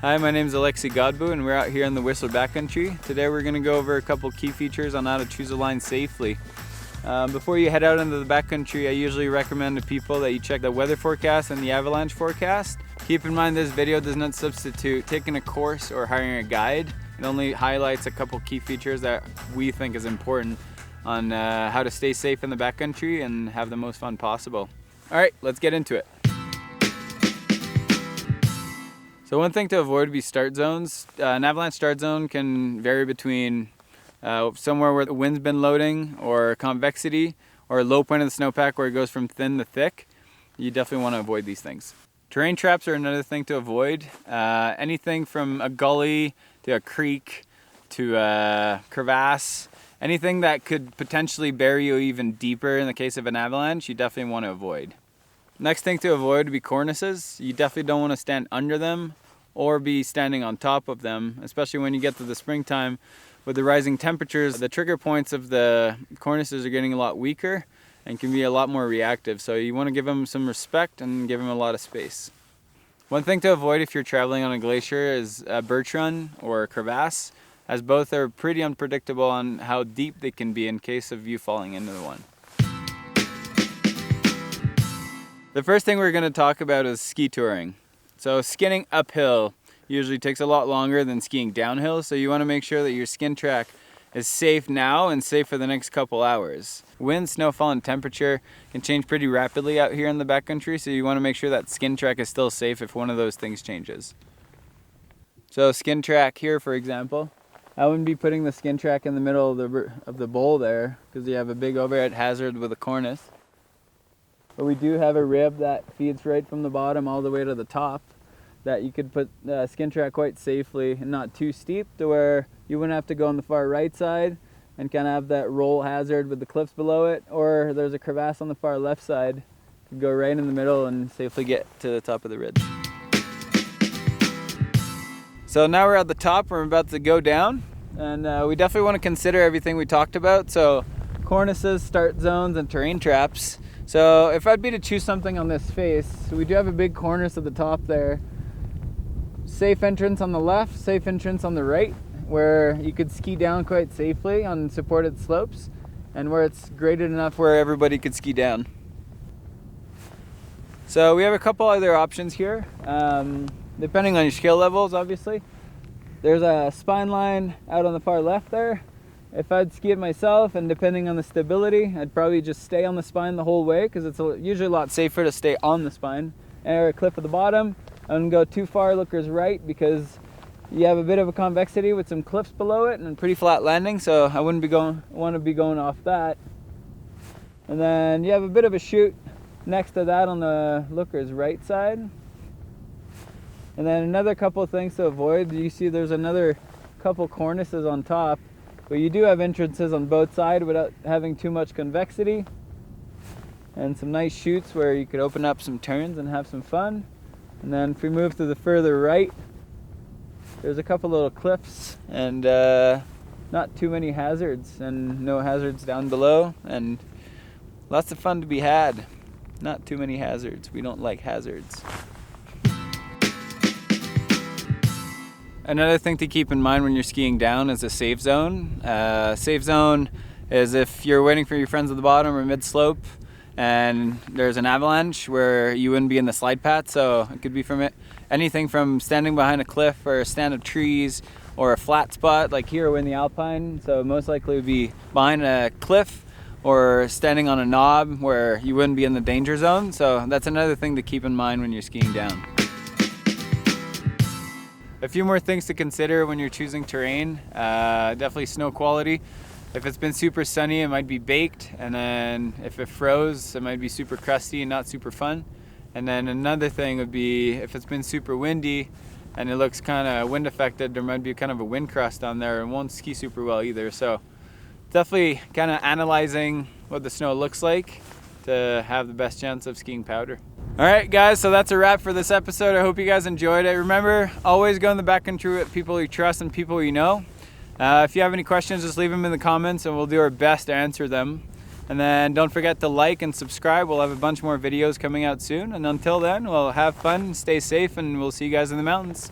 Hi, my name is Alexi Godbout and we're out here in the Whistler Backcountry. Today we're going to go over a couple key features on how to choose a line safely. Before you head out into the backcountry, I usually recommend to people that you check the weather forecast and the avalanche forecast. Keep in mind this video does not substitute taking a course or hiring a guide. It only highlights a couple key features that we think is important on how to stay safe in the backcountry and have the most fun possible. Alright, let's get into it. So one thing to avoid would be start zones. An avalanche start zone can vary between somewhere where the wind's been loading, or convexity, or a low point of the snowpack where it goes from thin to thick. You definitely want to avoid these things. Terrain traps are another thing to avoid. Anything from a gully to a creek to a crevasse, anything that could potentially bury you even deeper in the case of an avalanche, you definitely want to avoid. Next thing to avoid would be cornices. You definitely don't want to stand under them or be standing on top of them, especially when you get to the springtime. With the rising temperatures, the trigger points of the cornices are getting a lot weaker and can be a lot more reactive. So you want to give them some respect and give them a lot of space. One thing to avoid if you're traveling on a glacier is a birch run or a crevasse, as both are pretty unpredictable on how deep they can be in case of you falling into one. The first thing we're going to talk about is ski touring. So skinning uphill usually takes a lot longer than skiing downhill, so you want to make sure that your skin track is safe now and safe for the next couple hours. Wind, snowfall, and temperature can change pretty rapidly out here in the backcountry, so you want to make sure that skin track is still safe if one of those things changes. So skin track here, for example, I wouldn't be putting the skin track in the middle of the bowl there, because you have a big overhead hazard with a cornice. But we do have a rib that feeds right from the bottom all the way to the top that you could put the skin track quite safely and not too steep to where you wouldn't have to go on the far right side and kind of have that roll hazard with the cliffs below it, or there's a crevasse on the far left side. You could go right in the middle and safely get to the top of the ridge. So now we're at the top, we're about to go down, and we definitely want to consider everything we talked about. So cornices, start zones, and terrain traps. So if I'd be to choose something on this face, we do have a big cornice at the top there. Safe entrance on the left, safe entrance on the right, where you could ski down quite safely on supported slopes, and where it's graded enough where everybody could ski down. So we have a couple other options here, depending on your skill levels, obviously. There's a spine line out on the far left there. If I'd ski it myself, and depending on the stability, I'd probably just stay on the spine the whole way, because it's usually a lot safer to stay on the spine. Or a cliff at the bottom, I wouldn't go too far lookers right, because you have a bit of a convexity with some cliffs below it and a pretty flat landing, so I wouldn't want to be going off that. And then you have a bit of a chute next to that on the looker's right side. And then another couple of things to avoid. You see there's another couple cornices on top, but you do have entrances on both sides without having too much convexity. And some nice chutes where you could open up some turns and have some fun. And then if we move to the further right, there's a couple little cliffs and not too many hazards, and no hazards down below, and lots of fun to be had. Not too many hazards. We don't like hazards. Another thing to keep in mind when you're skiing down is a safe zone. Safe zone is if you're waiting for your friends at the bottom or mid-slope and there's an avalanche where you wouldn't be in the slide path. So it could be from anything from standing behind a cliff or a stand of trees, or a flat spot like here we're in the Alpine. So most likely it would be behind a cliff or standing on a knob where you wouldn't be in the danger zone. So that's another thing to keep in mind when you're skiing down. A few more things to consider when you're choosing terrain. Definitely snow quality. If it's been super sunny, it might be baked, and then if it froze, it might be super crusty and not super fun. And then another thing would be if it's been super windy and it looks kind of wind affected, there might be kind of a wind crust on there and won't ski super well either. So definitely kind of analyzing what the snow looks like to have the best chance of skiing powder. Alright guys, so that's a wrap for this episode. I hope you guys enjoyed it. Remember, always go in the backcountry with people you trust and people you know. If you have any questions, just leave them in the comments and we'll do our best to answer them. And then don't forget to like and subscribe. We'll have a bunch more videos coming out soon. And until then, we'll have fun, stay safe, and we'll see you guys in the mountains.